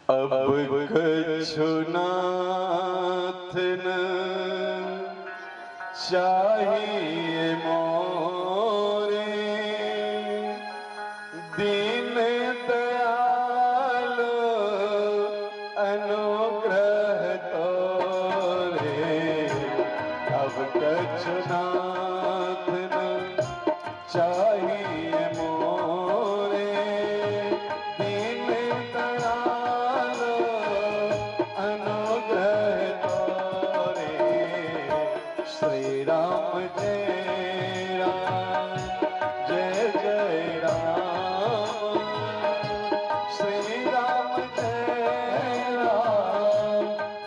अब कछु नाथ न चाहिए मोरे, दीन दयाल अनुग्रह तोरे। अब कछु नाथ न चाहिए मोरे, दीन दयाल अनुग्रह तोरे। श्री राम जय राम, जय जय राम। श्री राम जय राम,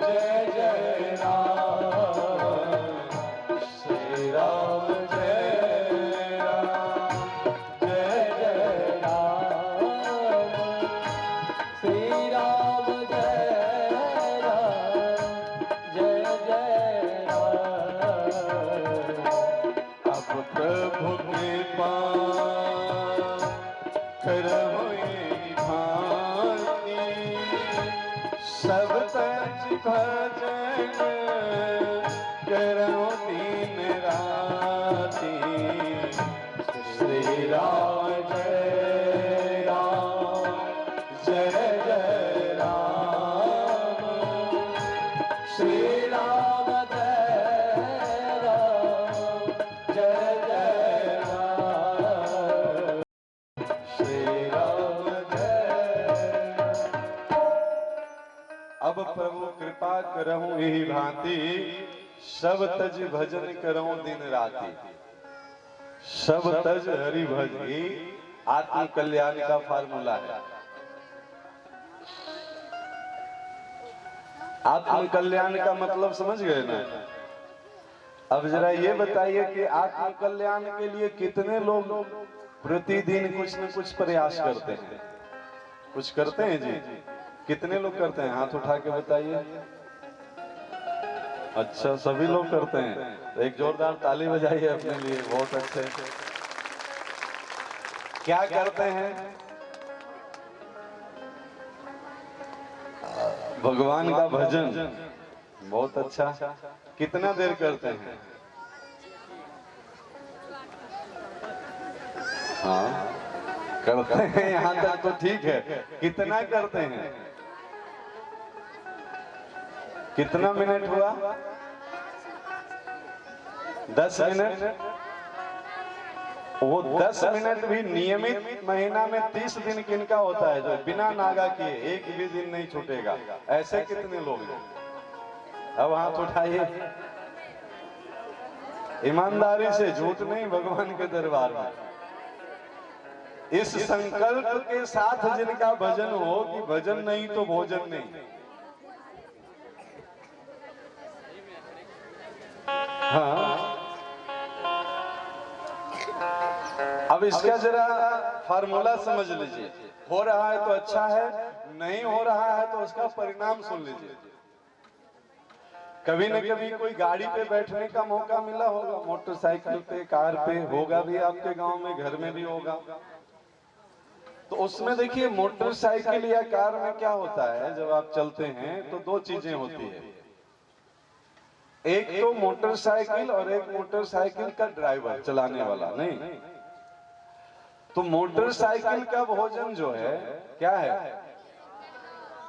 जय जय राम। श्री राम जय राम, जय जय राम। श्री राम जय राम, जय जय राम। अब प्रभु कृपा करहु एहि भांति, सब तज भजन करहु दिन राति। श्री राम जय राम, जय जय राम। श्री राम जय राम, जय जय राम। श्री राम जय। अब प्रभु कृपा करहु एहि भांति, सब तज भजन करहु दिन राति। सब तज हरि भज ही आत्म कल्याण का फार्मूला है। आत्म कल्याण का मतलब समझ गए ना? अब जरा ये बताइए कि आत्म कल्याण के लिए कितने लोग प्रतिदिन कुछ न कुछ प्रयास करते हैं? कुछ करते हैं जी? कितने लोग करते हैं? हाथ उठा के बताइए। अच्छा, सभी लोग करते हैं। तो एक जोरदार ताली बजाइए अपने लिए, बहुत अच्छे। क्या करते हैं? भगवान का भजन। बहुत अच्छा। कितना देर करते हैं? हाँ, करते हैं, यहाँ तक तो ठीक है। कितना करते हैं? कितना मिनट हुआ? 10 मिनट। वो 10 मिनट भी नियमित महीना में 30 दिन किनका होता है जो बिना नागा किए एक भी दिन नहीं छूटेगा? ऐसे कितने लोग हैं? अब हाथ उठाइए ईमानदारी से, झूठ नहीं, भगवान के दरबार में इस संकल्प के साथ जिनका भजन हो कि भजन नहीं तो भोजन नहीं। हाँ, अब इसका जरा फार्मूला समझ लीजिए। हो रहा है तो अच्छा है, नहीं हो रहा है तो उसका परिणाम सुन लीजिए। कभी न कभी कोई गाड़ी पे बैठने का मौका मिला होगा, मोटरसाइकिल पे, कार पे, होगा भी आपके गांव में, घर में भी होगा। तो उसमें देखिए, मोटरसाइकिल या कार में क्या होता है, जब आप चलते हैं तो दो चीजें होती है। एक तो मोटरसाइकिल और एक मोटरसाइकिल का ड्राइवर, चलाने वाला। नहीं, तो मोटरसाइकिल का भोजन जो है क्या है,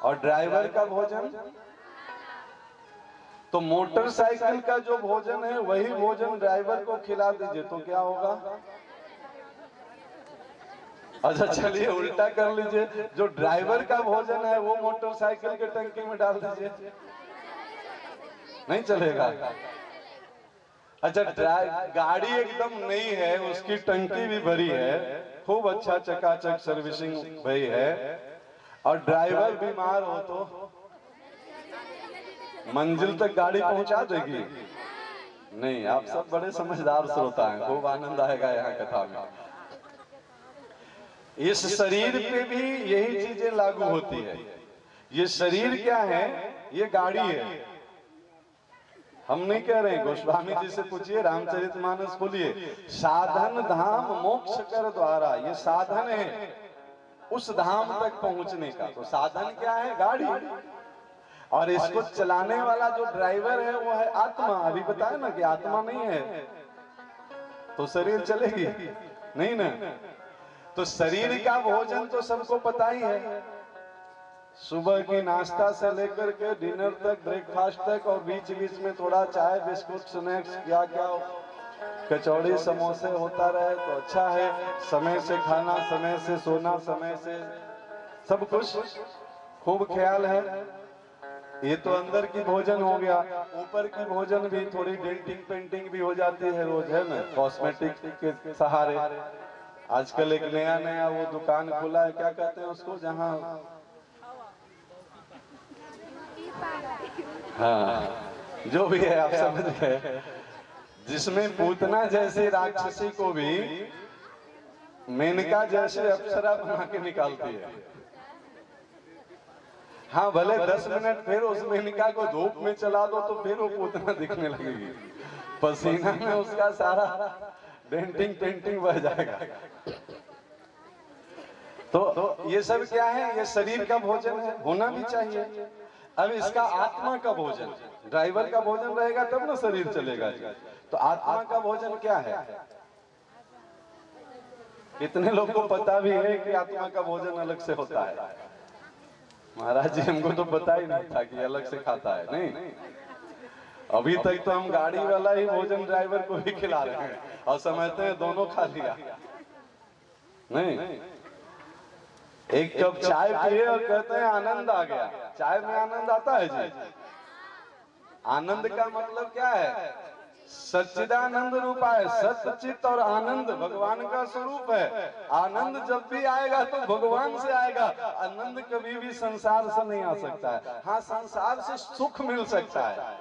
और ड्राइवर का भोजन। तो मोटरसाइकिल का जो भोजन है वही भोजन ड्राइवर को खिला दीजिए तो क्या होगा? अच्छा, चलिए उल्टा कर लीजिए, जो ड्राइवर का भोजन है वो मोटरसाइकिल के टंकी में डाल दीजिए, नहीं चलेगा। अच्छा, गाड़ी एकदम नई है, उसकी टंकी भी भरी है, खूब अच्छा चकाचक सर्विसिंग भई है, और ड्राइवर बीमार हो तो मंजिल तक गाड़ी पहुंचा देगी? नहीं। आप सब बड़े समझदार श्रोता हैं, खूब आनंद आएगा यहाँ कथा में। इस शरीर पे भी यही चीजें लागू होती है। ये शरीर क्या है? ये गाड़ी है। हम नहीं कह रहे हैं, गोस्वामी जी से पूछिए, रामचरितमानस खोलिए। साधन धाम मोक्ष कर द्वारा, ये साधन है। उस धाम तक पहुंचने का। तो साधन क्या है? गाड़ी। और इसको चलाने वाला जो ड्राइवर है वो है आत्मा। अभी बताया ना कि आत्मा नहीं है तो शरीर चलेगी नहीं ना। तो शरीर का भोजन तो सबको पता ही है, सुबह की नाश्ता से लेकर के डिनर तक, ब्रेकफास्ट तक, और बीच बीच में थोड़ा चाय बिस्कुट स्नैक्स क्या क्या कचौड़ी समोसे होता रहे तो अच्छा है। समय से खाना, समय से सोना, समय से सब कुछ खूब ख्याल है। ये तो अंदर की भोजन हो गया। ऊपर की भोजन भी थोड़ी डेंटिंग पेंटिंग भी हो जाती है रोज, है ना, कॉस्मेटिक के सहारे। आजकल एक नया नया वो दुकान खुला है, क्या कहते हैं उसको, जहाँ हाँ जो भी है आप समझ गए, जिसमें पूतना जैसे राक्षसी को भी मेनका जैसे अप्सरा बना के निकालती है। हाँ भले 10 मिनट फिर उस मेनका को धूप में चला दो तो फिर वो पूतना दिखने लगेगी, पसीना में उसका सारा डेंटिंग पेंटिंग बह जाएगा। तो ये सब क्या है? ये शरीर का भोजन है, होना भी चाहिए। अब इसका आत्मा का भोजन, ड्राइवर का भोजन रहेगा तब ना शरीर चलेगा। तो आत्मा का भोजन क्या है? कितने लोग को पता भी है कि आत्मा का भोजन अलग से होता है? महाराज जी हमको तो पता ही नहीं था कि अलग से खाता है। नहीं, अभी तक तो हम गाड़ी वाला ही भोजन ड्राइवर को भी खिला रहे हैं और समझते हैं दोनों खा लिया। नहीं, एक कप चाय पिए और कहते हैं आनंद आ गया। चाय में आनंद आता है जी? आनंद का मतलब क्या है? सच्चिदानंद रूपा है। सच्चित और आनंद भगवान का स्वरूप है। आनंद जब भी आएगा तो भगवान से आएगा। आनंद कभी भी संसार से नहीं आ सकता है। हाँ, संसार से सुख मिल सकता है,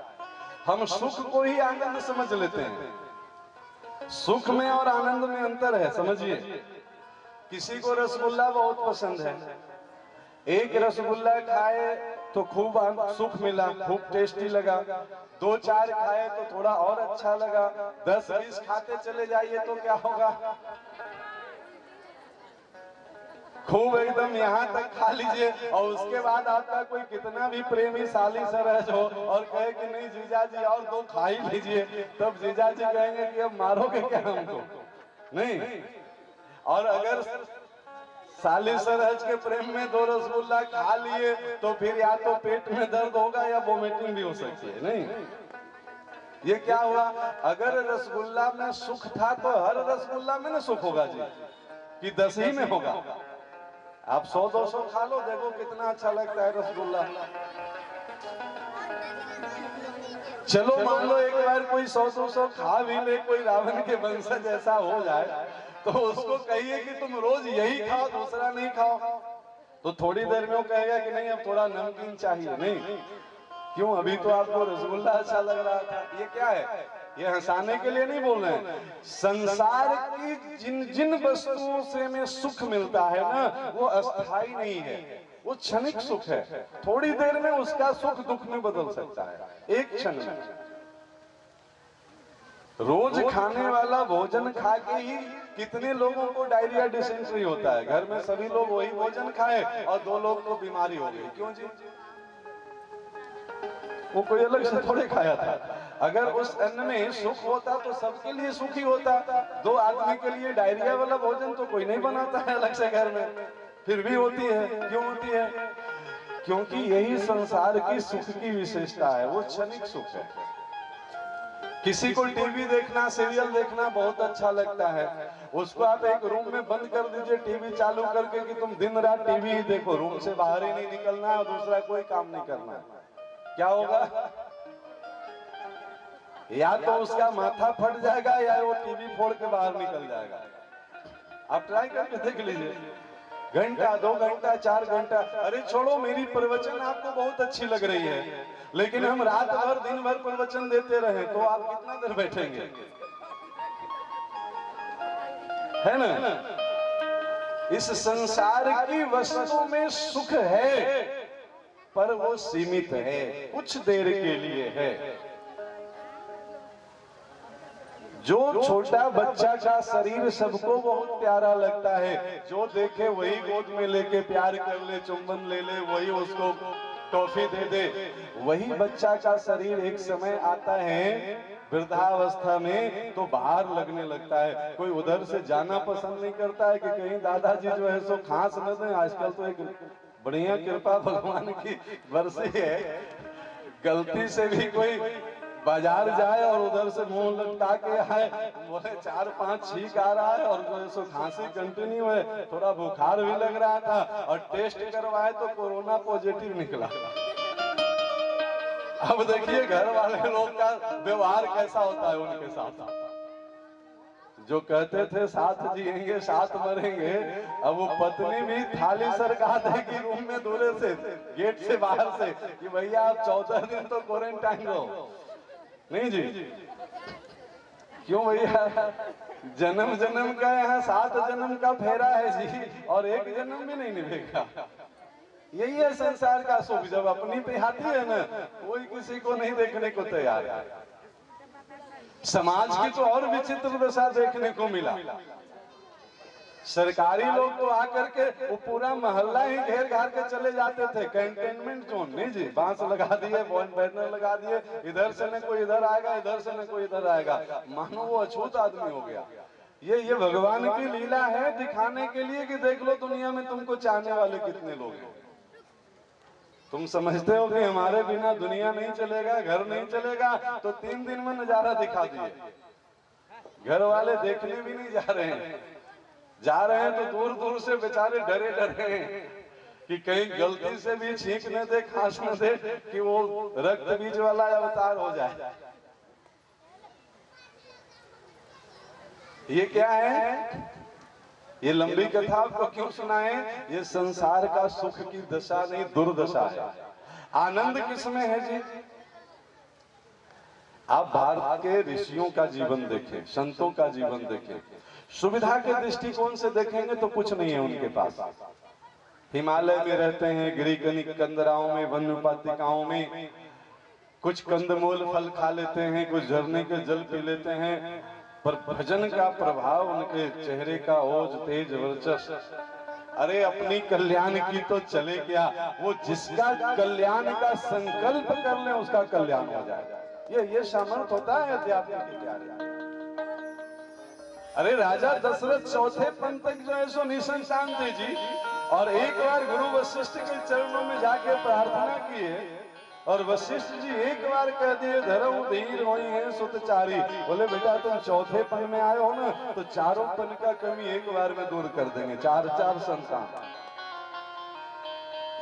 हम सुख को ही आनंद समझ लेते हैं। सुख में और आनंद में अंतर है, समझिए। किसी को रसगुल्ला बहुत पसंद है, एक रसगुल्ला खाए तो खूब सुख मिला, खूब टेस्टी लगा। 2-4 खाए तो थोड़ा और अच्छा लगा। 10-20 खाते चले जाइए तो क्या होगा? खूब एकदम यहाँ तक खा लीजिए और उसके बाद आपका कोई कितना भी प्रेमी साली सरहज हो और कहे कि नहीं जीजा जी और 2 खा ही लीजिए, तब जीजा जी कहेंगे कि अब मारोगे क्या हमको? नहीं। और अगर साली सरहज के प्रेम में 2 रसगुल्ला खा लिए तो फिर या तो पेट में दर्द होगा या वोमिटिंग भी हो सकती है। नहीं, ये क्या हुआ? अगर रसगुल्ला में सुख था तो हर रसगुल्ला में ना सुख होगा जी, कि 10 ही में होगा? आप 100-200 खा लो, देखो कितना अच्छा लगता है रसगुल्ला। चलो मान लो एक बार कोई 100-200 खा भी ले, कोई रावण के वंशज ऐसा हो जाए तो उसको कहिए कि तुम रोज यही खाओ, दूसरा नहीं खाओ, तो थोड़ी देर में वो कहेगा कि नहीं अब थोड़ा नमकीन चाहिए। नहीं, क्यों? अभी तो आपको रसगुल्ला अच्छा लग रहा था। ये क्या है? ये हंसाने के लिए नहीं बोल रहे हैं। संसार की जिन जिन वस्तुओं से हमें सुख मिलता है ना, वो अस्थाई नहीं है, वो क्षणिक सुख है। थोड़ी देर में उसका सुख दुख में बदल सकता है, एक क्षण में। रोज खाने वाला भोजन खा के ही कितने लोगों को डायरिया, डिसेंट्री होता है। घर में सभी लोग वही भोजन खाए और 2 लोग को बीमारी हो गई। क्यों जी? वो कोई अलग से थोड़े खाया था। अगर उस अन्न में सुख होता तो सबके लिए सुखी होता। 2 आदमी के लिए डायरिया वाला भोजन तो कोई नहीं बनाता है अलग से घर में, फिर भी होती है। क्यों होती है? क्योंकि यही संसार की सुख की विशेषता है, वो क्षणिक सुख है। किसी को टीवी देखना, सीरियल देखना बहुत अच्छा लगता है, उसको आप एक रूम में बंद कर दीजिए टीवी चालू करके कि तुम दिन रात टीवी ही देखो, रूम से बाहर ही नहीं निकलना है और दूसरा कोई काम नहीं करना है, क्या होगा? या तो उसका माथा फट जाएगा या वो टीवी फोड़ के बाहर निकल जाएगा। आप ट्राई करके देख लीजिए, घंटा, 2 घंटा, 4 घंटा। अरे छोड़ो, मेरी प्रवचन आपको बहुत अच्छी लग रही है, लेकिन हम रात भर दिन भर प्रवचन देते रहे तो आप कितना देर बैठेंगे? है ना? इस संसार की वस्तु में सुख है पर वो सीमित है, कुछ देर के लिए है। जो छोटा बच्चा का शरीर सबको बहुत प्यारा लगता है, जो देखे वही गोद में लेके प्यार कर ले, चुंबन ले ले, वही उसको टॉफी दे दे। वही बच्चा का शरीर एक समय आता है वृद्धावस्था में तो बाहर लगने लगता है। कोई उधर से जाना पसंद नहीं करता है कि कहीं दादाजी जो है सो खांस न दें। आजकल तो एक बढ़िया कृपा भगवान की बरसी है, गलती से भी कोई बाजार जाए और उधर से मुंह लटका के आए, बोले 4-5 छींक आ रहा है और जो है सो खांसी कंटिन्यू है, थोड़ा बुखार भी लग रहा था और टेस्ट करवाए तो कोरोना पॉजिटिव निकला। अब देखिए घर वाले लोग का व्यवहार कैसा होता है उनके साथ। जो कहते थे साथ जिएंगे साथ मरेंगे, अब वो पत्नी भी थाली सरका देगी रूम में दूर से, गेट से बाहर से, कि भैया आप 14 दिन तो क्वारंटाइन रहो। नहीं जी, क्यों भैया, जन्म जन्म का यहाँ 7 जन्म का फेरा है जी, और एक जन्म भी नहीं निभेगा। यही है संसार का सुख, जब अपनी पे आती है ना, कोई किसी को नहीं देखने को तैयार है। समाज की तो और विचित्र दशा देखने को मिला। सरकारी लोग तो आकर के वो पूरा मोहल्ला ही घेर घार के चले जाते थे, कंटेनमेंट जोन। नहीं जी, बांस लगा दिए, बैनर लगा दिए, इधर से न कोई इधर आएगा, इधर से न कोई इधर आएगा, मानो वो अछूत आदमी हो गया। ये भगवान की लीला है, दिखाने के लिए कि देख लो दुनिया में तुमको चाहने वाले कितने लोग हैं। तुम समझते हो कि हमारे बिना दुनिया नहीं चलेगा, घर नहीं चलेगा, तो 3 दिन में नजारा दिखा दिए। घर वाले देखने भी नहीं जा रहे हैं, जा रहे हैं तो दूर दूर से बेचारे डरे डरे हैं कि कहीं गलती से भी छींक न दे, खांस न दे, कि वो रक्त बीज वाला अवतार हो जाए। ये क्या है? ये लंबी कथा आपको क्यों सुनाए? ये संसार का सुख की दशा नहीं, दुर्दशा है। आनंद किसमें है जी? आप भारत के ऋषियों का जीवन देखें, संतों का जीवन देखें, सुविधा के दृष्टिकोण से देखेंगे तो कुछ नहीं है उनके पास। हिमालय में रहते हैं, गिरिकनिक कंदराओं में, वन उपातिकाओं में, कुछ कंदमूल फल खा लेते हैं, कुछ झरने के जल पी लेते हैं, पर भजन का प्रभाव उनके चेहरे का ओज तेज वर्चस्व। अरे अपनी कल्याण की तो चले क्या, वो जिसका कल्याण का संकल्प कर ले उसका कल्याण हो जाए। ये सामर्थ होता है अध्यात्म के प्यारे। अरे राजा दशरथ चौथे पंथ तक जो है सो निसंतान थे जी, और एक बार गुरु वशिष्ठ के चरणों में जाके प्रार्थना किए, और वशिष्ठ जी एक बार कह दिए धर्म धीर होई है सुतचारी। बोले बेटा तुम चौथे पन में आए हो ना, तो चारों पन का कमी एक बार में दूर कर देंगे, 4 संतान।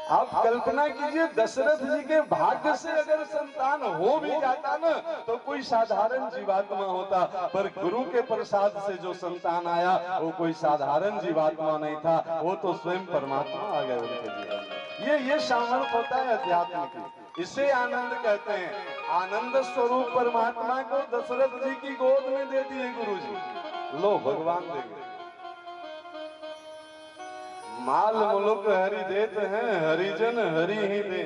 आप कल्पना कीजिए, दशरथ जी के भाग्य से अगर संतान हो भी जाता ना तो कोई साधारण जीवात्मा होता, पर गुरु के प्रसाद से जो संतान आया वो कोई साधारण जीवात्मा नहीं था, वो तो स्वयं परमात्मा आ गए उनके जीवन में। ये सामर्थ्य होता है अध्यात्म की, इसे आनंद कहते हैं। आनंद स्वरूप परमात्मा को दशरथ जी की गोद में दे दिए गुरु जी, लो भगवान देंगे। माल मुलुक हरि देते हैं, हरिजन हरि ही दे।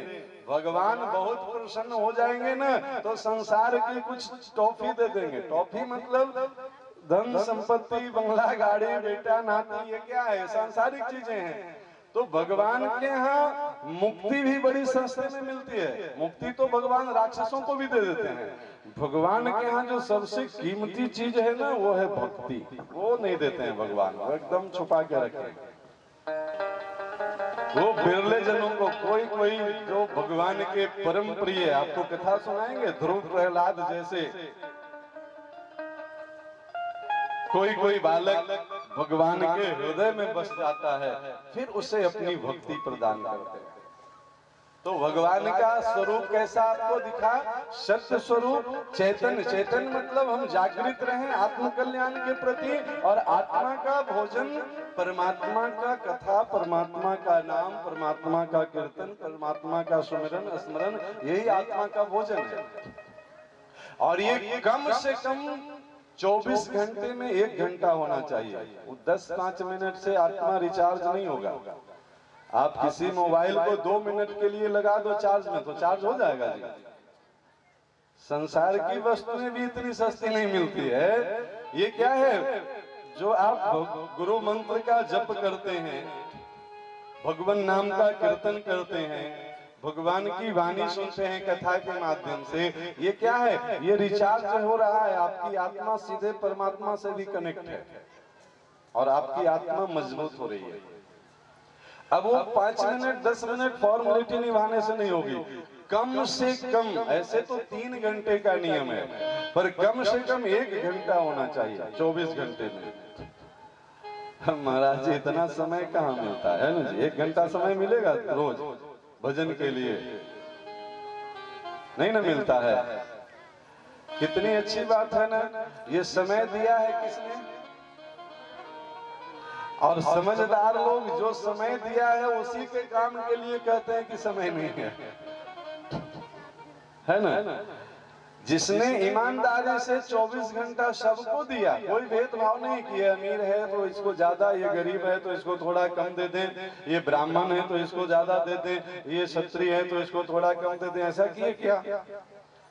भगवान बहुत प्रसन्न हो जाएंगे ना तो संसार की कुछ टॉफी दे देंगे। टॉफी मतलब धन संपत्ति, बंगला, गाड़ी, बेटा नाती, ये क्या है? सांसारिक चीजें हैं। तो भगवान के यहाँ मुक्ति भी बड़ी सस्ते में मिलती है। मुक्ति तो भगवान राक्षसों को भी दे देते हैं। भगवान के यहाँ जो सबसे कीमती चीज है ना वो है भक्ति, वो नहीं देते हैं भगवान, वो एकदम छुपा के रखेंगे। वो बिरले जनों को, कोई जो भगवान के परम प्रिय, आपको कथा सुनाएंगे ध्रुव प्रहलाद जैसे, कोई बालक भगवान के हृदय में बस जाता है, फिर उसे अपनी भक्ति प्रदान करते हैं। तो भगवान का स्वरूप कैसा आपको दिखा? सत्य स्वरूप, चैतन्य। चैतन्य मतलब हम जागृत रहें आत्म कल्याण के प्रति, और आत्मा का भोजन, परमात्मा का कथा, परमात्मा का नाम, परमात्मा का कीर्तन, परमात्मा का सुमिरन स्मरण, यही आत्मा का भोजन है। और ये कम से कम 24 घंटे में 1 घंटा होना चाहिए। 10-5 मिनट से आत्मा रिचार्ज नहीं होगा। आप किसी मोबाइल को 2 मिनट के लिए लगा दो चार्ज में, तो चार्ज हो जाएगा जी। संसार की वस्तुएं भी इतनी सस्ती नहीं मिलती है। ये क्या है, जो आप गुरु मंत्र का जप करते हैं, भगवान नाम का कीर्तन करते हैं, भगवान की वाणी सुनते हैं कथा के माध्यम से, ये क्या है, ये रिचार्ज हो रहा है, आपकी आत्मा सीधे परमात्मा से भी कनेक्ट है और आपकी आत्मा मजबूत हो रही है। अब वो 5 मिनट 10 मिनट फॉर्मेलिटी निभाने से नहीं होगी, कम से कम, ऐसे तो 3 घंटे का नियम है, पर कम से कम 1 घंटा होना चाहिए 24 घंटे में। महाराज जी इतना समय कहाँ मिलता है ना जी, 1 घंटा समय मिलेगा रोज भजन के लिए? नहीं ना मिलता है। कितनी अच्छी बात है ना, ये समय दिया है किसने? और समझदार लोग जो समय दिया है उसी के काम के लिए कहते हैं कि समय नहीं है ना। जिसने ईमानदारी से 24 घंटा सबको दिया, कोई भेदभाव नहीं किया, अमीर है तो इसको ज्यादा, ये गरीब है तो इसको थोड़ा कम दे दें, ये ब्राह्मण है तो इसको ज्यादा दे दें, ये क्षत्रिय है तो इसको थोड़ा कम दे दें, ऐसा किए क्या?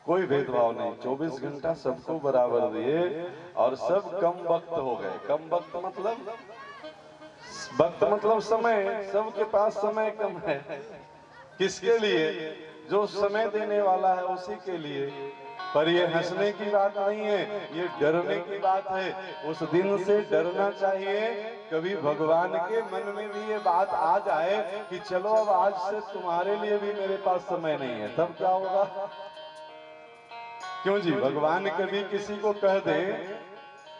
कोई भेदभाव नहीं, 24 घंटा सबको बराबर दिए और सब कम वक्त हो गए। कम वक्त मतलब, वक्त मतलब समय, सबके पास समय कम है। किसके लिए? जो समय देने वाला है उसी के लिए। पर ये हंसने की बात नहीं है, ये डरने की बात है। उस दिन से डरना चाहिए, कभी भगवान के मन में भी ये बात आ जाए कि चलो अब आज से तुम्हारे लिए भी मेरे पास समय नहीं है, तब क्या होगा? क्यों जी, भगवान कभी किसी को कह दे,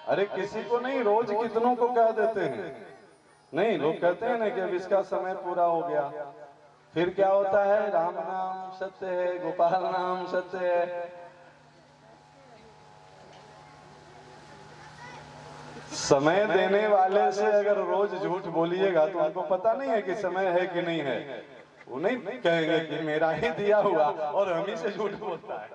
अरे किसी को नहीं, रोज कितनों को कह देते हैं, नहीं लोग कहते हैं ना कि अब इसका समय पूरा हो गया, फिर क्या होता है, राम नाम सत्य है, गोपाल नाम सत्य है। समय देने वाले से अगर रोज झूठ बोलिएगा तो उनको पता नहीं है कि समय है कि नहीं है, वो नहीं कहेंगे कि मेरा ही दिया हुआ और हम ही से झूठ बोलता है।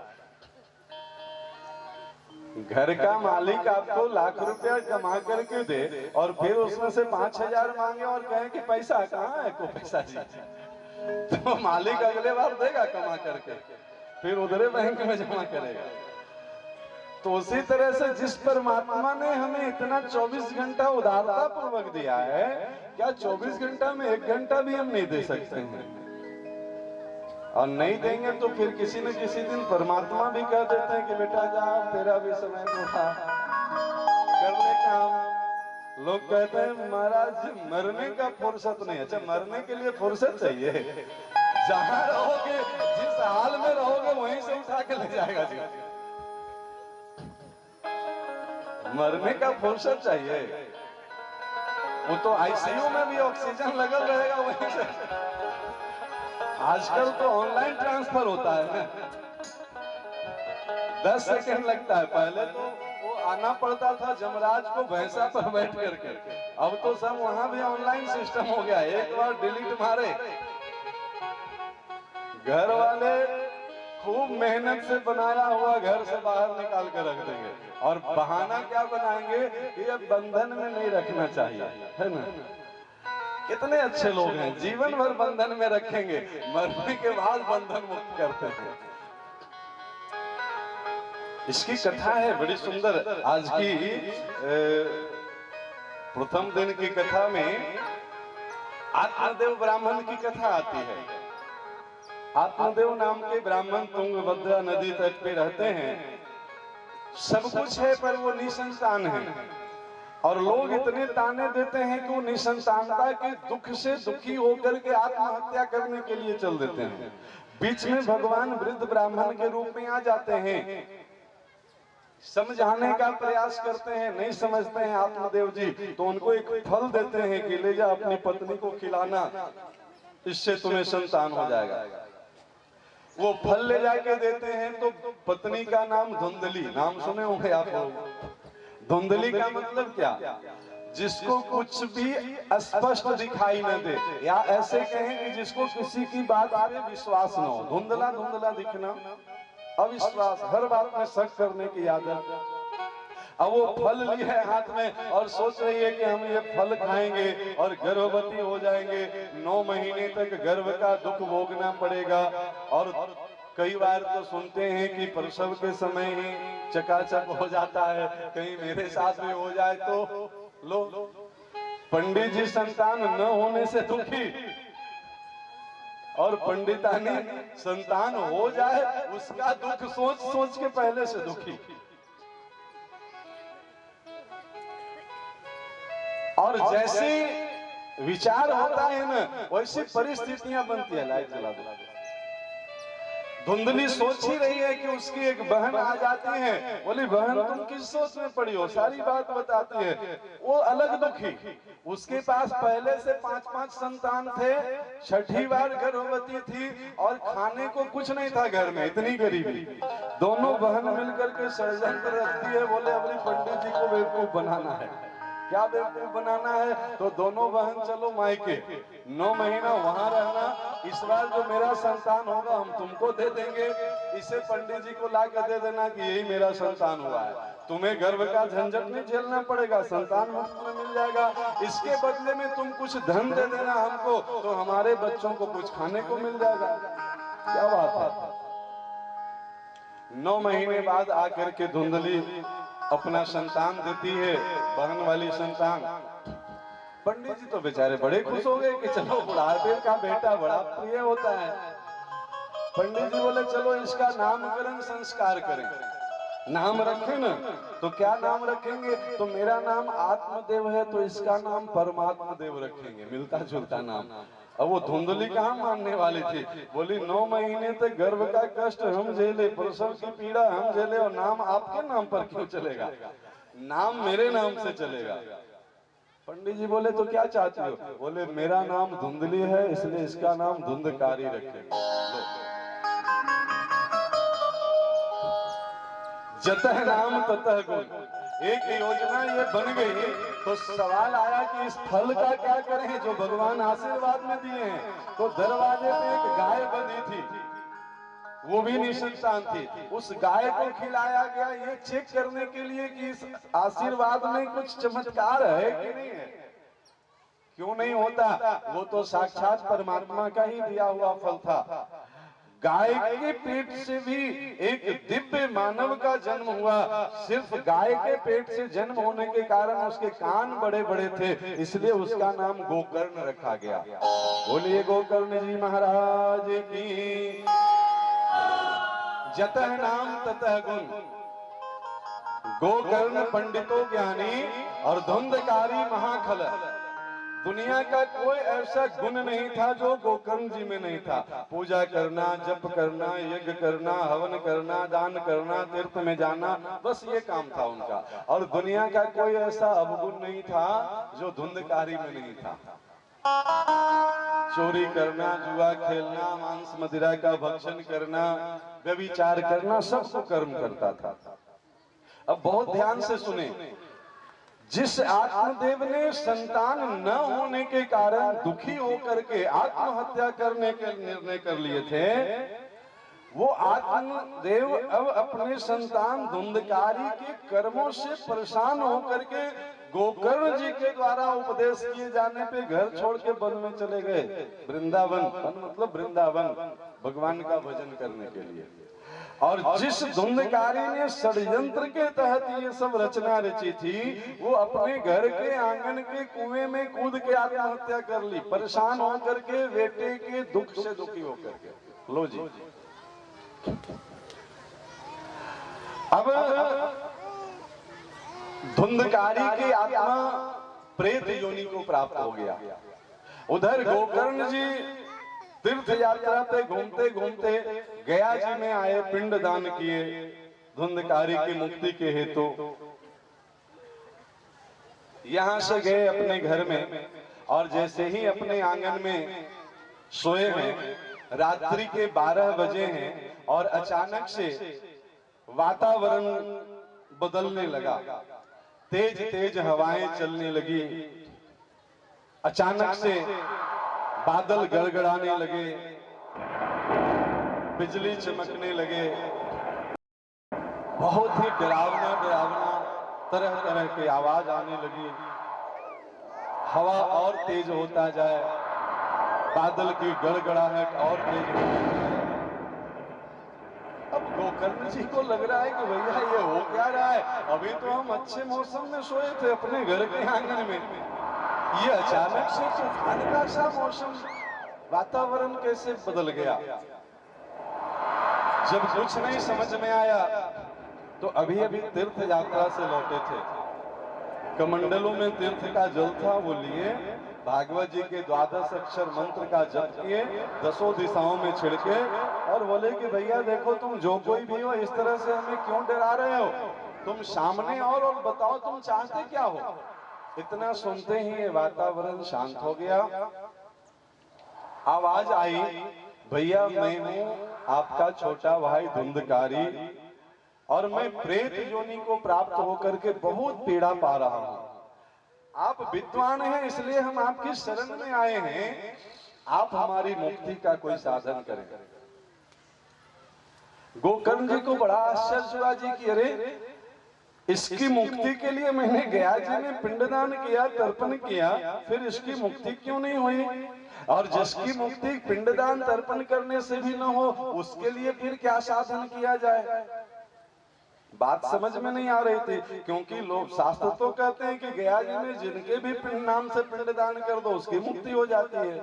घर का मालिक आपको लाख रुपया कमा करके दे और फिर उसमें से 5,000 मांगे और कहे कि पैसा कहाँ है, को पैसा जी, तो मालिक अगले बार देगा कमा करके, फिर उधरे बैंक में जमा करेगा। तो उसी तरह से जिस परमात्मा ने हमें इतना 24 घंटा उदारता पूर्वक दिया है, क्या 24 घंटा में 1 घंटा भी हम नहीं दे सकते हैं? और नहीं देंगे तो फिर किसी न किसी दिन परमात्मा भी कह देते हैं कि बेटा जा, तेरा भी समय था, कर ले काम। लोग कहते हैं महाराज मरने का फुर्सत नहीं। अच्छा, मरने के लिए फुर्सत चाहिए? जहां रहोगे, जिस हाल में रहोगे वहीं से उठा के ले जाएगा जी। मरने का फुर्सत चाहिए? वो तो आईसीयू में भी ऑक्सीजन लगल रहेगा वहीं से। आजकल तो ऑनलाइन ट्रांसफर होता है ना, 10 सेकंड लगता है। पहले तो वो आना पड़ता था जमराज को भैंसा पर बैठ करके, अब तो सब वहां भी ऑनलाइन सिस्टम हो गया, एक बार डिलीट मारे, घर वाले खूब मेहनत से बनाया हुआ घर से बाहर निकाल कर रख देंगे और बहाना क्या बनाएंगे कि अब बंधन में नहीं रखना चाहिए, है ना। कितने अच्छे लोग हैं, जीवन भर बंधन में रखेंगे, मरने के बाद बंधन मुक्त करते हैं। इसकी कथा है बड़ी सुंदर। आज की प्रथम दिन की कथा में आत्मदेव ब्राह्मण की कथा आती है। आत्मदेव नाम के ब्राह्मण तुंगभद्रा नदी तट पे रहते हैं, सब कुछ है पर वो निसंतान है और लोग इतने ताने देते हैं कि वो निसंतानता के दुख से दुखी होकर के आत्महत्या करने के लिए चल देते हैं। बीच में भगवान वृद्ध ब्राह्मण के रूप में आ जाते हैं, समझाने का प्रयास करते हैं, नहीं समझते हैं आत्मदेव जी, तो उनको एक फल देते हैं कि ले जा अपनी पत्नी को खिलाना, इससे तुम्हें संतान हो जाएगा। वो फल ले जाके देते हैं तो पत्नी का नाम धुंधली, नाम सुने होंगे आप लोग। धुंधली का मतलब क्या? जिसको कुछ भी स्पष्ट दिखाई न दे, या ऐसे कहें कि जिसको किसी की बात पे विश्वास न हो। धुंधला धुंधला दिखना, अविश्वास, हर बात में शक करने की आदत। अब वो फल ली है हाथ में और सोच रही है कि हम ये फल खाएंगे और गर्भवती हो जाएंगे, 9 महीने तक गर्भ का दुख भोगना पड़ेगा और कई बार तो सुनते हैं कि प्रसव के समय ही चकाचक हो जाता है, कहीं मेरे साथ भी हो जाए तो लो। पंडित जी संतान न होने से दुखी और पंडितानी संतान हो जाए उसका दुख सोच सोच के पहले से दुखी। और जैसे विचार होता है ना वैसी परिस्थितियां बनती है। लाइट जला दो। धुंधली सोच ही रही है कि उसकी एक बहन आ जाती है, बोली बहन तुम किस सोच में पड़ी हो, सारी बात बताती है। वो अलग दुखी, उसके पास पहले से 5-5 संतान थे, छठी बार गर्भवती थी और खाने को कुछ नहीं था घर में, इतनी गरीबी। दोनों बहन मिलकर के षड्यंत्र रखती है, बोले अपनी पंडित जी को बेवकूफ बनाना है। क्या बेवकूफ बनाना है? तो दोनों बहन चलो मायके, 9 महीना वहां रहना, इस बार जो मेरा संतान होगा हम तुमको दे देंगे, इसे पंडित जी को ला कर दे देना कि यही मेरा संतान हुआ है, तुम्हें गर्भ का झंझट नहीं झेलना पड़ेगा, संतान मुफ्त में मिल जाएगा, इसके बदले में तुम कुछ धन दे देना हमको तो हमारे बच्चों को कुछ खाने को मिल जाएगा। क्या बात है। 9 महीने बाद आकर के धुंधली अपना संतान देती है, बहन वाली संतान। पंडित जी तो बेचारे बड़े खुश हो गए कि चलो बुढ़ापे का बेटा बड़ा प्रिय होता है। पंडित जी बोले चलो इसका नामकरण संस्कार करें, नाम रखें ना, तो क्या नाम रखेंगे? तो मेरा नाम आत्मदेव है तो इसका नाम परमात्मा देव रखेंगे, मिलता जुलता नाम। अब वो धुंधली कहाँ मानने वाली थी, बोली 9 महीने तक गर्भ का कष्ट हम झेले, प्रसव की पीड़ा हम झेले और नाम आपके नाम पर क्यों चलेगा, नाम मेरे नाम से चलेगा। पंडित जी बोले तो क्या चाहती हो? बोले मेरा नाम धुंधली है इसलिए इसका नाम धुंधकारी रखेंगे। जतः नाम ततः गुण, एक योजना ये बन गई तो सवाल आया कि इस फल का क्या करें जो भगवान आशीर्वाद में दिए हैं। तो दरवाजे पे एक गाय बंधी थी, वो भी निसंतान थी, उस गाय को खिलाया गया ये चेक करने के लिए कि इस आशीर्वाद में कुछ चमत्कार है कि नहीं है। क्यों नहीं होता, वो तो साक्षात परमात्मा का ही दिया हुआ फल था। गाय के पेट से भी एक दिव्य मानव का जन्म हुआ, सिर्फ गाय के पेट से जन्म होने के कारण उसके कान बड़े बड़े थे, इसलिए उसका नाम गोकर्ण रखा गया। बोलिए गोकर्ण जी महाराज की। जतः नाम ततः गुण, गोकर्ण पंडितो ज्ञानी और धुंधकारी महाखल। दुनिया का कोई ऐसा गुण नहीं था जो गोकर्ण जी में नहीं था। पूजा करना, जप करना, यज्ञ करना, हवन करना, दान करना, तीर्थ में जाना, बस ये काम था उनका। और दुनिया का कोई ऐसा अवगुण नहीं था जो धुंधकारी में नहीं था। चोरी करना, जुआ खेलना, मांस मदिरा का भक्षण करना, व्यभिचार करना, सबको कर्म करता था। अब बहुत ध्यान से सुने, जिस आत्मदेव ने संतान न होने के कारण दुखी होकर के आत्महत्या करने के निर्णय कर लिए थे, वो आत्मदेव अब अपने संतान धुंधकारी के कर्मों से परेशान होकर के गोकर्ण जी के द्वारा उपदेश किए जाने पे घर छोड़ के वन में चले गए। वृंदावन, वन मतलब वृंदावन, भगवान का भजन करने के लिए। और जिस धुंधकारी ने षड्यंत्र के तहत ये सब रचना रची थी, वो अपने घर के आंगन के कुएं में कूद के आत्महत्या कर ली, परेशान होकर के, बेटे के दुख से दुखी होकर के। लो जी, अब धुंधकारी की आत्मा प्रेत योनि को प्राप्त हो गया। उधर गोकर्ण जी तीर्थ यात्रा पे घूमते घूमते गया जी में आए, पिंड दान किए धुंधकारी की मुक्ति के हेतु। यहां से गए अपने घर में और जैसे ही अपने आंगन में सोए हैं, रात्रि के 12 बजे हैं और अचानक से वातावरण बदलने लगा, तेज तेज हवाएं चलने लगी, अचानक से बादल गड़गड़ाने लगे, बिजली चमकने लगे, बहुत ही डरावना डरावना तरह तरह की आवाज आने लगी, हवा और तेज होता जाए, बादल की गड़गड़ाहट और तेज होती जाए, गोकर्ण जी को लग रहा है कि भैया ये हो क्या रहा है, अभी तो हम अच्छे मौसम में सोए थे अपने घर के आंगन में, ये अचानक से तूफान का सा मौसम, वातावरण कैसे बदल गया। जब कुछ नहीं समझ में आया तो अभी अभी तीर्थ यात्रा से लौटे थे, कमंडलों में तीर्थ का जल था, वो लिए भागवत जी के 12 अक्षर मंत्र का जप किए, 10 दिशाओं में छिड़के और बोले कि भैया देखो तुम जो कोई भी हो, इस तरह से हमें क्यों डरा रहे हो, तुम सामने और बताओ तुम चाहते क्या हो। इतना सुनते ही ये वातावरण शांत हो गया। आवाज आई, भैया मैं हूं आपका छोटा भाई धुंधकारी और मैं प्रेत योनि को प्राप्त होकर के बहुत पीड़ा पा रहा हूं। आप विद्वान हैं इसलिए हम आपकी शरण में आए हैं, आप हमारी मुक्ति का कोई साधन करें। गोकर्ण जी को बड़ा आश्चर्य हुआ जी कि अरे इसकी मुक्ति के लिए मैंने गया जी में पिंडदान किया, तर्पण किया, फिर इसकी मुक्ति क्यों नहीं हुई, और जिसकी मुक्ति पिंडदान तर्पण करने से भी न हो उसके लिए फिर क्या साधन किया जाए। बात समझ में नहीं आ रही थी, क्योंकि लोग शास्त्र तो कहते हैं कि गया जी में जिनके भी पिंड नाम से पिंडदान कर दो उसकी मुक्ति हो जाती है।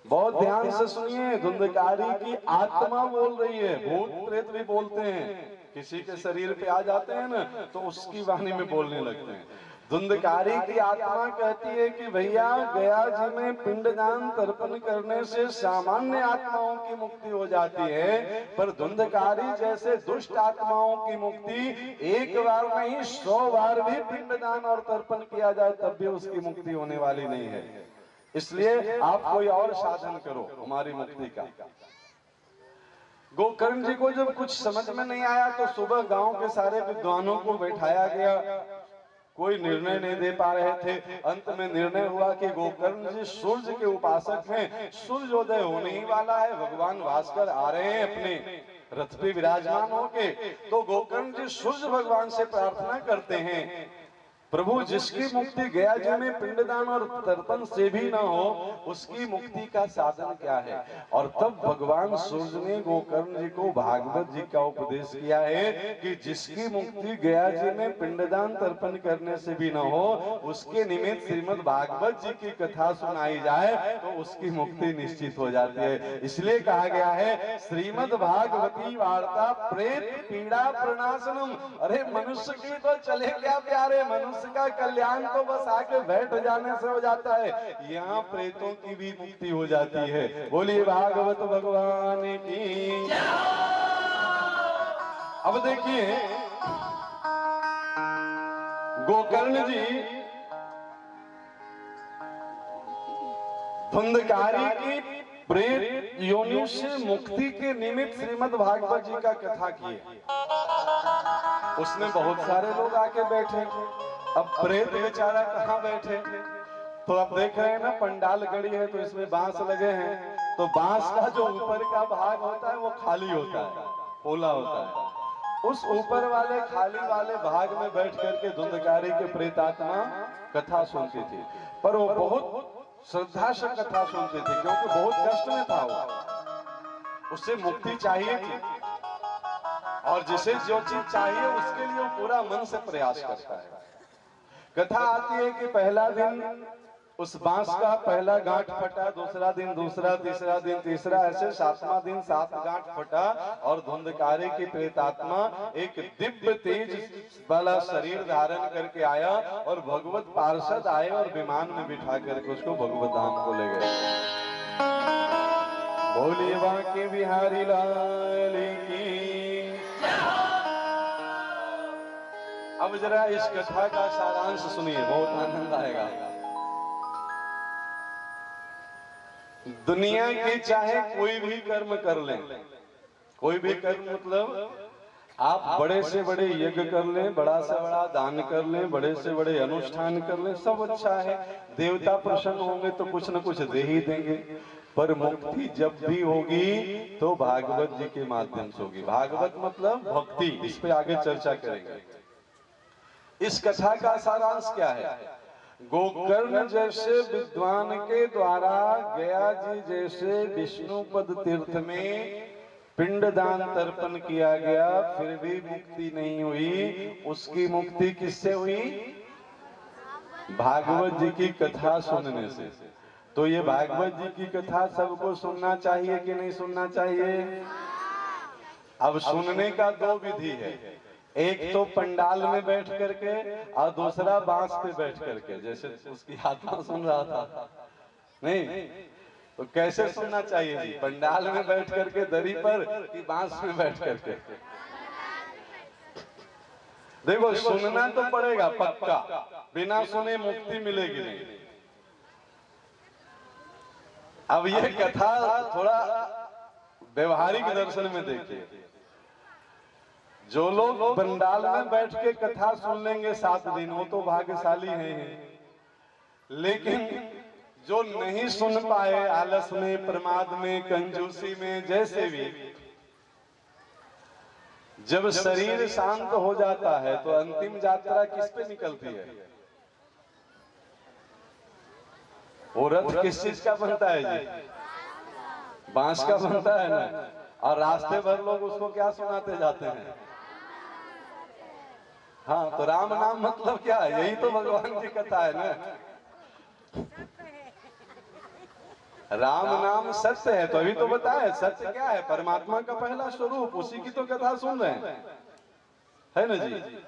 बहुत ध्यान से सुनिए, धुंधकारी की आत्मा बोल रही है, भूत प्रेत भी बोलते हैं, किसी के शरीर पे आ जाते हैं ना तो उसकी वाणी में बोलने लगते हैं। धुंधकारी की आत्मा कहती है कि भैया गया जी में पिंडदान तर्पण करने से सामान्य आत्माओं की मुक्ति हो जाती है, पर धुंधकारी जैसे दुष्ट आत्माओं की मुक्ति एक बार नहीं 100 बार भी पिंडदान और तर्पण किया जाए तब भी उसकी मुक्ति होने वाली नहीं है। इसलिए आप कोई और साधन करो हमारी मुक्ति का। गोकर्ण जी को जब कुछ समझ में नहीं आया तो सुबह गांव के सारे विद्वानों को बैठाया गया, कोई निर्णय नहीं दे पा रहे थे। अंत में निर्णय हुआ कि गोकर्ण जी सूर्य के उपासक हैं, सूर्योदय होने ही वाला है, भगवान भास्कर आ रहे हैं अपने रथ पे विराजमान होके, तो गोकर्ण जी सूर्य भगवान से प्रार्थना करते हैं, प्रभु जिसकी मुक्ति गया जी में पिंडदान और तर्पण से भी ना हो उसकी मुक्ति का साधन क्या है। और तब भगवान सूर्य ने गोकर्ण जी को भागवत जी का उपदेश किया है कि जिसकी मुक्ति गया जी में पिंडदान तर्पण करने से भी ना हो उसके निमित्त श्रीमद् भागवत जी की कथा सुनाई जाए तो उसकी मुक्ति निश्चित हो जाती है। इसलिए कहा गया है श्रीमद् भागवती वार्ता प्रेत पीड़ा प्रणाशनम। अरे मनुष्य की तो चले क्या प्यारे, मनुष्य का कल्याण तो बस आके बैठ जाने से हो जाता है, यहाँ प्रेतों की भी मुक्ति हो जाती है। बोलिए भागवत भगवान की। अब देखिए गोकर्ण जी धुंधकारी की प्रेत योनि से मुक्ति के निमित्त श्रीमद् भागवत जी का कथा किए। उसमें बहुत सारे लोग आके बैठे, अब प्रेत बेचारा कहाँ बैठे, तो अब देख रहे हैं ना पंडाल गड़ी है तो इसमें बांस लगे हैं, तो बांस का जो ऊपर का भाग होता है वो खाली होता है, पोला होता है। उस ऊपर वाले खाली वाले भाग में बैठ करके धुंधकारी के प्रेतात्मा कथा सुनती थी, पर वो बहुत श्रद्धा से कथा सुनते थे क्योंकि बहुत कष्ट में था वो, उससे मुक्ति चाहिए थी और जिसे जो चीज चाहिए उसके लिए वो पूरा मन से प्रयास करता है। कथा आती है कि पहला दिन उस बांस का पहला गांठ फटा, दूसरा दिन दूसरा, तीसरा दिन तीसरा, ऐसे 7वां दिन 7 गांठ फटा और धुंधकारी की प्रेतात्मा एक दिव्य तेज वाला शरीर धारण करके आया और भगवत पार्षद आए और विमान में बिठा करके उसको भगवत धाम को ले गए। बोलिए बांके बिहारी लाल की। अब जरा इस कथा का सारांश सुनिए, बहुत आनंद आएगा। दुनिया के चाहे कोई भी कर्म कर लें, कोई भी कर्म मतलब आप बड़े से बड़े यज्ञ कर लें, बड़ा से बड़ा दान कर लें, बड़े से बड़े अनुष्ठान कर लें, सब अच्छा है, देवता प्रसन्न होंगे तो कुछ न कुछ दे ही देंगे, पर मुक्ति जब भी होगी तो भागवत जी के माध्यम से होगी। भागवत मतलब भक्ति, इस पे आगे चर्चा करेंगे। इस कथा का सारांश क्या है? गोकर्ण जैसे विद्वान के द्वारा गया जी जैसे विष्णुपद तीर्थ में पिंडदान तर्पण किया गया, फिर भी मुक्ति नहीं हुई। उसकी मुक्ति किससे हुई? भागवत जी की कथा सुनने से। तो ये भागवत जी की कथा सबको सुनना चाहिए कि नहीं सुनना चाहिए? अब सुनने का दो विधि है, एक तो पंडाल में बैठ करके और दूसरा बांस पे बैठ करके, जैसे उसकी आत्मा सुन रहा था। नहीं तो कैसे सुनना चाहिए जी? पंडाल में बैठ करके दरी पर कि बांस में बैठ करके? देखो सुनना तो पड़ेगा पक्का, बिना सुने मुक्ति मिलेगी नहीं। अब ये कथा थोड़ा व्यवहारिक दर्शन में देखिए। जो लोग पंडाल में बैठ के कथा सुन लेंगे 7 दिन, वो तो भाग्यशाली हैं। लेकिन जो नहीं सुन पाए, आलस में, प्रमाद में, कंजूसी में, जैसे भी, जब शरीर शांत हो जाता है तो अंतिम यात्रा किस पे निकलती है? वो रथ किस चीज का बनता है जी? बांस का बनता है ना। और रास्ते भर लोग उसको क्या सुनाते जाते हैं? हाँ, तो राम नाम मतलब क्या है? यही तो भगवान की कथा है ना। राम नाम सत्य है, तो अभी तो बताया सत्य क्या है? परमात्मा का पहला स्वरूप, उसी की तो कथा सुन रहे हैं, है ना जी।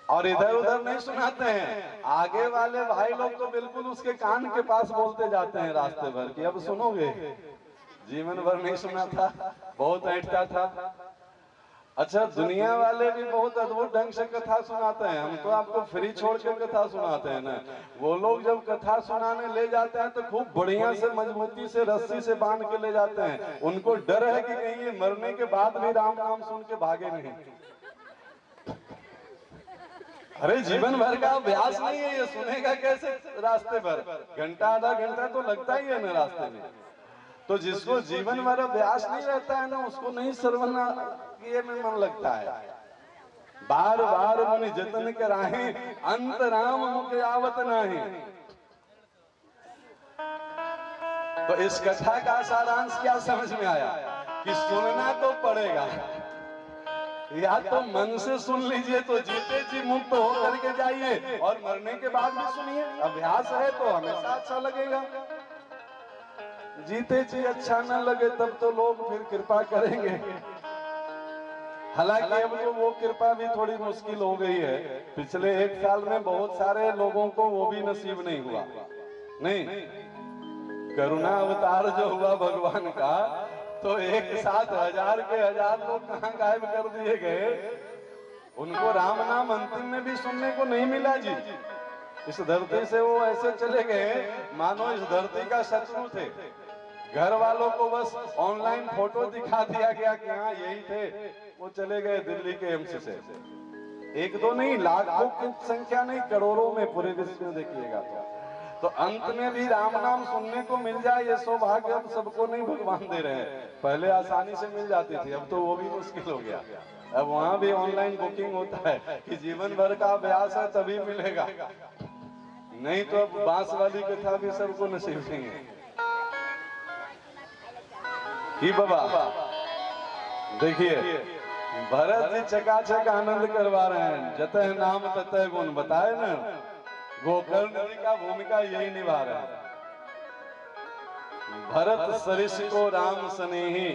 और इधर उधर नहीं सुनाते हैं। आगे वाले भाई लोग तो बिल्कुल उसके कान के पास बोलते जाते हैं रास्ते भर कि अब सुनोगे। जीवन भर नहीं सुना था, बहुत ऐंठता था। अच्छा, दुनिया वाले भी बहुत अद्भुत ढंग से कथा सुनाते हैं। हम तो आपको फ्री छोड़ के कथा सुनाते हैं ना। वो लोग जब कथा सुनाने ले जाते हैं तो खूब बढ़िया से, मजबूती से, रस्सी से बांध के ले जाते हैं। उनको डर है कि कहीं ये मरने के बाद भी राम नाम सुन के भागे नहीं। अरे जीवन भर का अभ्यास नहीं है, ये सुनेगा कैसे रास्ते भर? घंटा आधा घंटा तो लगता ही है ना रास्ते में। तो जिसको जीवन भर अभ्यास नहीं रहता है ना, उसको नहीं श्रवण किए में मन लगता है। बार बार मुनि जतन कराहे, अंत राम मुख आवत नाही। तो इस कथा का सारांश क्या समझ में आया? कि सुनना तो पड़ेगा, या तो मन से सुन लीजिए तो जीते जी मुक्त हो करके जाइए, और मरने के बाद भी सुनिए। अभ्यास है तो हमेशा अच्छा लगेगा। जीते जी अच्छा न लगे तब तो लोग फिर कृपा करेंगे। हालांकि अब तो वो कृपा भी थोड़ी मुश्किल हो गई है। पिछले 1 साल में बहुत सारे लोगों को वो भी नसीब नहीं हुआ। नहीं, करुणा अवतार जो हुआ भगवान का, तो एक साथ 1000 के 1000 लोग कहाँ गायब कर दिए गए। उनको राम नाम अंतिम में भी सुनने को नहीं मिला जी। इस धरती से वो ऐसे चले गए मानो इस धरती का शत्रु थे। घर वालों को बस ऑनलाइन फोटो दिखा दिया गया कि हाँ यही थे, वो चले गए दिल्ली के एम्स से। 1-2 नहीं, लाखों की संख्या नहीं, करोड़ों में पूरे विश्व में देखिएगा। तो अंत में भी राम नाम सुनने को मिल जाए, ये सौभाग्य अब सबको नहीं भगवान दे रहे हैं। पहले आसानी से मिल जाती थी, अब तो वो भी मुश्किल हो गया। अब वहां भी ऑनलाइन बुकिंग होता है कि जीवन भर का अभ्यास है तभी मिलेगा, नहीं तो अब बांस वाली कथा भी सबको नसीब नहीं है। ही बाबा देखिए, भरत जी चकाचक आनंद करवा रहे हैं। जतः नाम ततः गुण बताए ना, गोकर्ण जी का भूमिका यही निभा रहे हैं। भरत सरिस को राम स्नेही,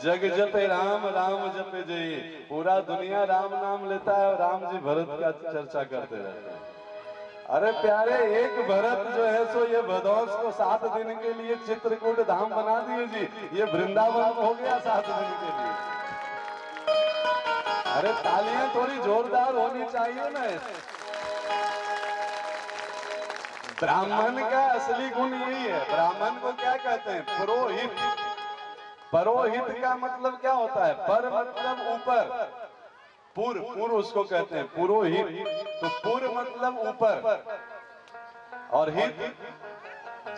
जग जपे राम राम जपे जय। पूरा दुनिया राम नाम लेता है और राम जी भरत का चर्चा करते रहते हैं। अरे प्यारे, एक भरत जो है सो ये भदौस को 7 दिन के लिए चित्रकूट धाम बना दिए जी। ये वृंदावन हो गया 7 दिन के लिए। अरे तालियां थोड़ी जोरदार होनी चाहिए ना। ब्राह्मण का असली गुण यही है। ब्राह्मण को क्या कहते हैं? पुरोहित। पुरोहित का मतलब क्या होता है? पर मतलब ऊपर, पूर्व उसको कहते हैं पुरोहित। तो पूर्व मतलब ऊपर, और हित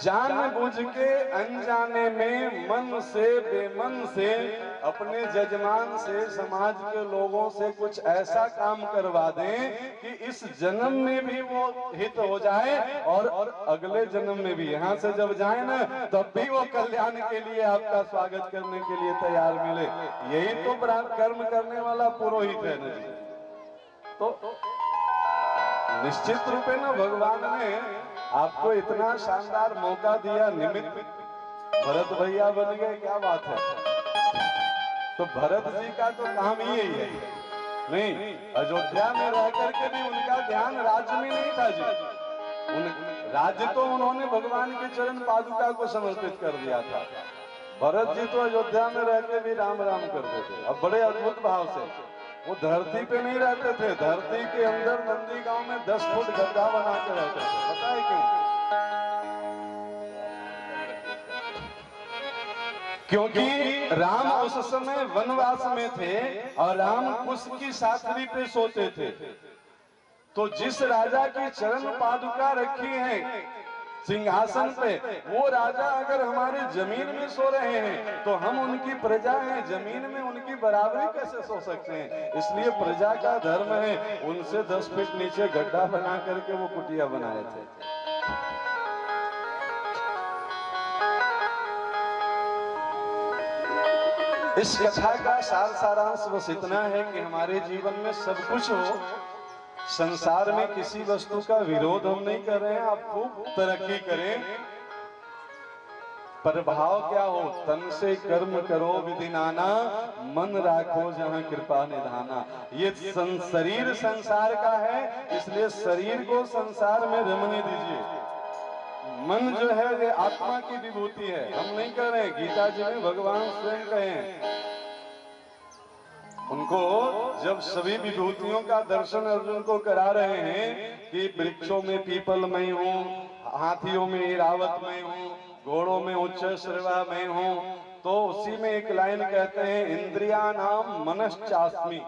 जानबूझ के अनजाने में मन से बेमन से अपने जजमान से समाज के लोगों से कुछ ऐसा काम करवा दें कि इस जन्म में भी वो हित हो जाए और अगले जन्म में भी, यहाँ से जब जाए ना तब भी वो कल्याण के लिए आपका स्वागत करने के लिए तैयार मिले। यही तो कर्म करने वाला पुरोहित है ना जी। तो निश्चित रूपे ना भगवान ने आपको इतना शानदार मौका दिया, निमित्त भरत भैया बन गए, क्या बात है। तो भरत जी का तो काम ही यही है। नहीं, अयोध्या में रह करके भी उनका ध्यान राज्य में नहीं था जी। राज्य तो उन्होंने भगवान के चरण पादुका को समर्पित कर दिया था। भरत जी तो अयोध्या में रह के भी राम राम करते थे। अब बड़े अद्भुत भाव से वो धरती पे नहीं रहते थे, धरती के अंदर नंदी गांव में 10 फुट गड्ढा बना के रहते थे। पता है क्यों? क्योंकि राम उस समय वनवास में थे और राम कुश की साथरी पे सोते थे। तो जिस राजा की चरण पादुका रखी है सिंहासन पे, वो राजा अगर हमारे जमीन में सो रहे हैं तो हम उनकी प्रजा हैं, जमीन में उनकी बराबरी कैसे सो सकते हैं। इसलिए प्रजा का धर्म है, उनसे 10 फीट नीचे गड्ढा बना करके वो कुटिया बनाए थे। इस कथा का सारांश बस इतना है कि हमारे जीवन में सब कुछ हो, संसार में किसी वस्तु का विरोध हम नहीं कर रहे हैं। आप खूब तरक्की करें, पर भाव क्या हो, तन से कर्म करो विधि नाना, मन राखो जहां कृपा निधाना। ये शरीर संसार का है, इसलिए शरीर को संसार में रमने दीजिए। मन जो है ये आत्मा की विभूति है, हम नहीं कह रहे। गीता जी में भगवान स्वयं कहे हैं, उनको जब सभी विभूतियों का दर्शन अर्जुन को करा रहे हैं कि वृक्षों में पीपल मैं हूँ, हाथियों में इरावत मैं हूँ, घोड़ों में उच्च श्रवा मैं हूँ, तो उसी में एक लाइन कहते हैं, इंद्रियाणाम मनश्चास्मि,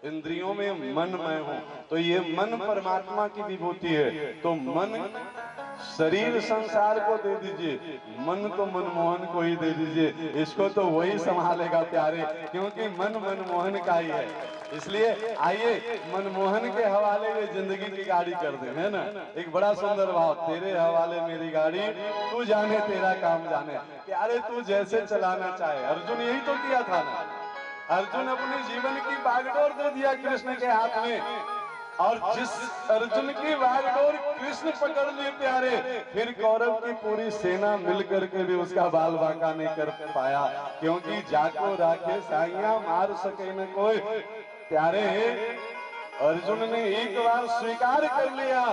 इंद्रियों में मन मैं हूँ। तो ये मन परमात्मा की विभूति है। तो मन, शरीर संसार को दे दीजिए, मन तो मनमोहन को ही दे दीजिए, इसको तो वही संभालेगा प्यारे, क्योंकि मन मनमोहन का ही है। इसलिए आइए मनमोहन के हवाले ये जिंदगी की गाड़ी कर दें, है ना। एक बड़ा सुंदर भाव, तेरे हवाले मेरी गाड़ी, तू जाने तेरा काम जाने। प्यारे तू जैसे चलाना चाहे। अर्जुन यही तो किया था ना, अर्जुन अपने जीवन की बागडोर दे दिया कृष्ण के हाथ में, और जिस अर्जुन की बागडोर कृष्ण पकड़ लिए प्यारे, फिर कौरव की पूरी सेना मिलकर के भी उसका बाल बांका नहीं कर पाया, क्योंकि जाको राखे साइया मार सके न कोई। प्यारे अर्जुन ने एक बार स्वीकार कर लिया,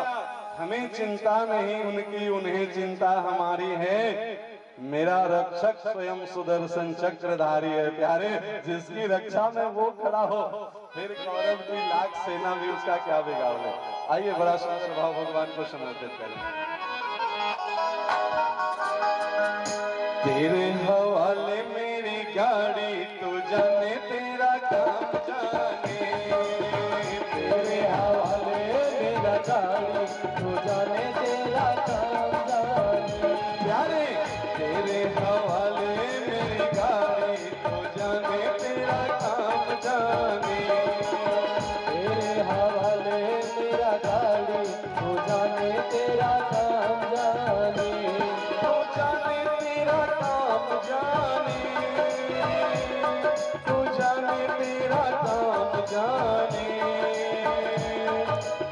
हमें चिंता नहीं उनकी, उन्हें चिंता हमारी है। मेरा रक्षक स्वयं सुदर्शन चक्रधारी है। प्यारे जिसकी रक्षा में वो खड़ा हो, फिर कौरव की लाख सेना भी उसका क्या बिगाड़ ले। आइए बड़ा सुंदर भाव भगवान को समर्पित करें। तेरे हवाले मेरी गाड़ी, तू जाने तेरा काम जाने। तेरे हवाले मेरा गाड़ी, तू जाने तेरा काम जाने। प्यारे तेरे हवाले मेरी गाड़ी, तू जाने तेरा काम जाने। तेरे हवाले मेरा गाड़ी, तू जाने तेरा काम जाने। तू जाने तेरा काम जाने, तू जाने तेरा काम जाने,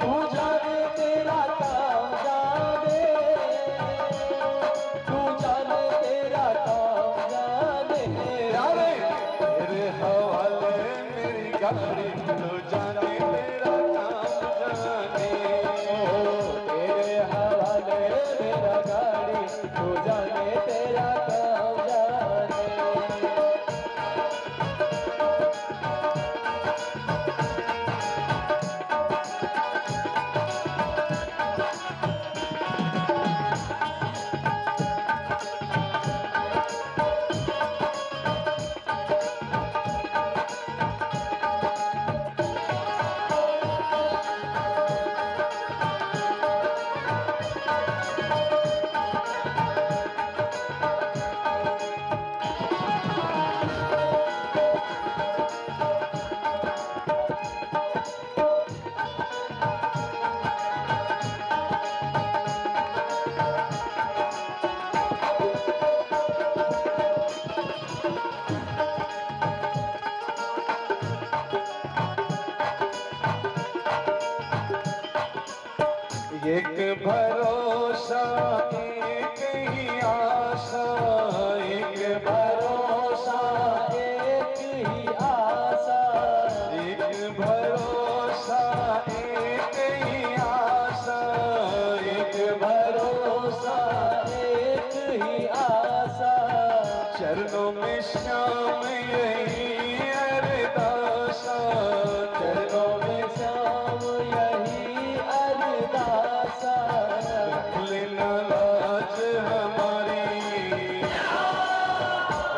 तू जाने तेरा काम जाने, तू जाने तेरा काम जाने। अरे तेरे हवाले मेरी गाड़ी, तू जाने तेरा काम जाने। तेरे हवाले मेरा गाड़ी, तू जाने तेरा काम जाने। एक भरोसा एक ही आशा, एक भरोसा एक ही आशा, एक भरोसा एक ही आशा, एक भरोसा एक ही आशा, चरणों में श्याम यही अरदासा, चरणों में श्याम यही अरदासा, रख लेना लाज हमारी,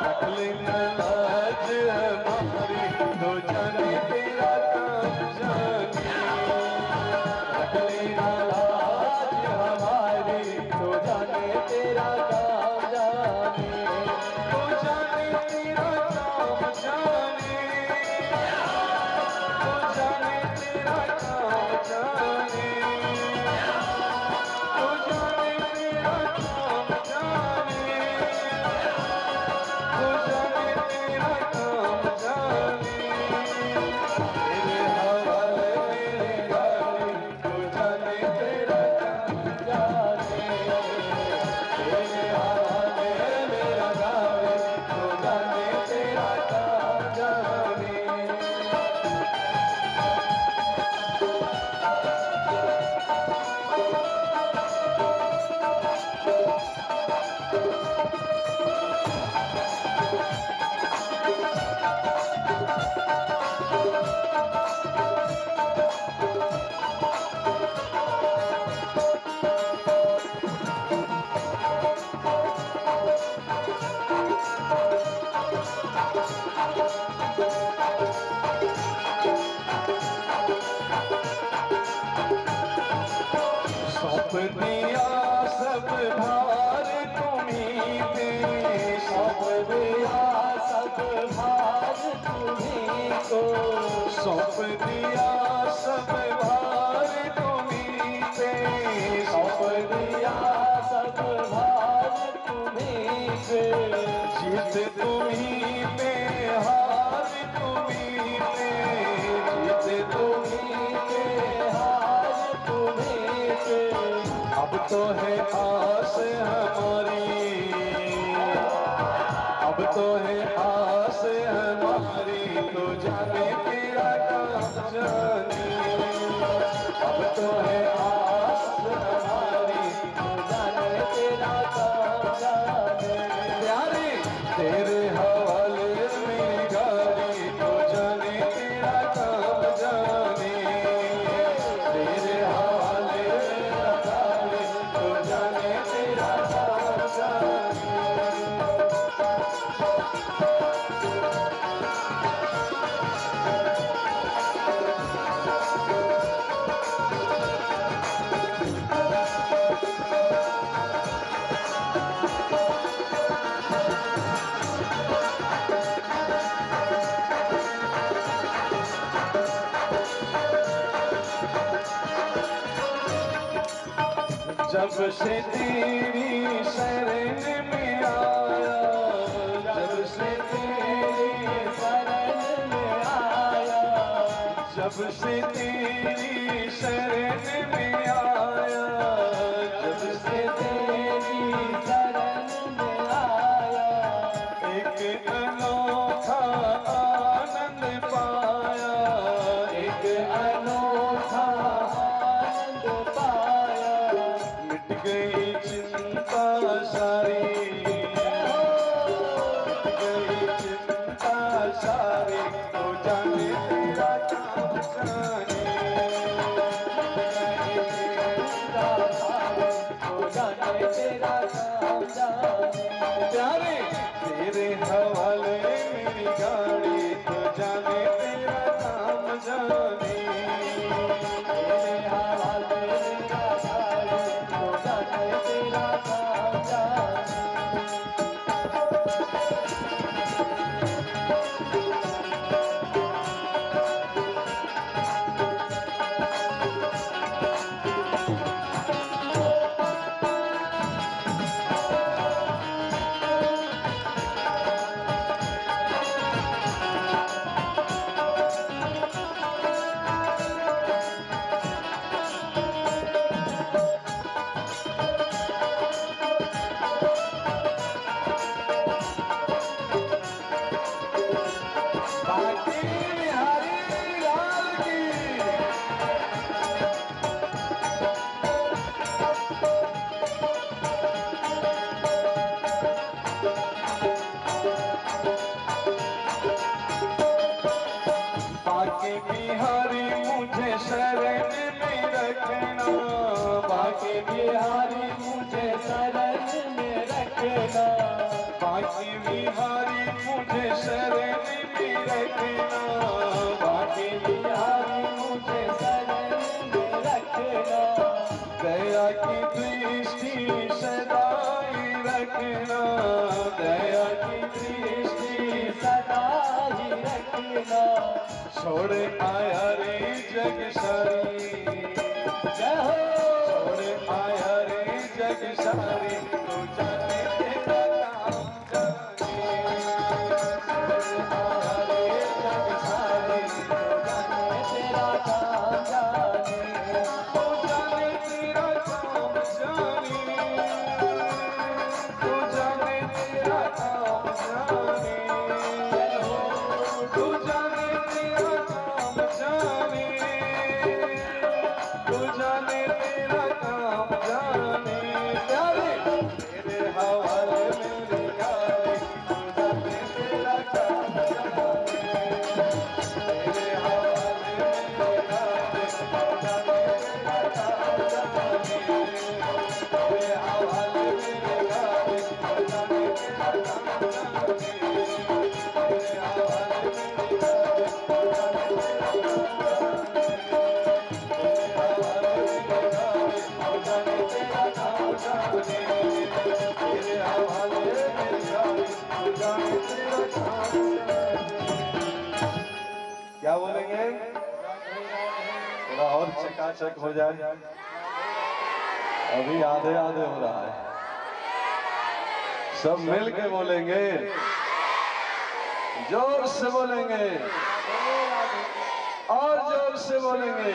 रख लेना लाज हमारी, तो जाने तेरा काम जाने, रख लेना लाज हमारी, तो जाने तेरा काम जाने, तो जाने तेरा काम जाने, तो जाने तेरा काम जाने, तो जाने तेरा काम जाने, तो जाने तेरा काम जाने, तेरे हवाले मेरी गाड़ी, तो जाने तेरा काम जाने, तेरे हवाले मेरा गाड़ी, तो जाने तेरा काम जाने। सौंप दिया सब भार तुम्हीं पे, सौंप दिया सब भार तुम्हीं को, सौंप दिया सब भार तुम्हीं पे, सौंप दिया सब भार तुम्हीं पे, जीत तुम्हीं पे हार तुम्हीं पे, जीत तुम्हीं पे हार तुम्हीं पे, अब तो है आस हमारी, अब तो है आस हमारी, तो जाने तेरा काम जाने, अब तो है आस हमारी, तो जाने तेरा काम जाने, प्यारे तेरे हवाले मेरी गाड़ी, तो जाने तेरा काम जाने, तेरे हवाले मेरा गाड़ी, तो जाने तेरा काम जाने। जब से तेरी शरण में आया, जब से तेरी शरण में आया, जब से तेरी शरण में आया, जब से तेरी शरण में आया, एक अनोखा आनंद पाया, एक अनोखा आनंद पाया, मिट गई चिंता सारी, मिट गई चिंता सारी, तो जाने तेरा काम जाने, तो जाने तेरा काम जाने, प्यारे तेरे हवाले मेरी गाड़ी, तो जाने तेरा काम जाने, तेरे हवाले मेरा गाड़ी, तो जाने तेरा काम जाने, बाकी बिहारी मुझे शरण में रखना, बाकी बिहारी मुझे शरण में रखना, बाकी बिहारी मुझे शरण में रखना, बाकी बिहारी मुझे शरण में रखना, दया की दृष्टि सदाई रखना, दया की दृष्टि सदा ही रखना। छोड़ आया रे जग सारी, जय हो। छोड़ आया रे जग सारी, तू जाने तेरा काम जाने, छोड़ आया रे जग सारी, तू जाने तेरा काम जाने, तू जाने तेरा काम जाने, तू जाने तेरा काम जाने, तू जाने तेरा काम जाने, तू जाने तेरा काम जाने, प्यारे तेरे हवाले मेरी गाड़ी, तू जाने तेरा काम जाने, तेरे हवाले मेरी गाड़ी, तू जाने तेरा काम जाने, तेरे हवाले मेरी गाड़ी, तू जाने तेरा काम जाने, तेरे हवाले मेरी गाड़ी, तू जाने तेरा काम क्या बोलेंगे? थोड़ा और चकाचक हो जाए, अभी आधे आधे हो रहा है, सब मिल के बोलेंगे, जोर से बोलेंगे और जोर से बोलेंगे।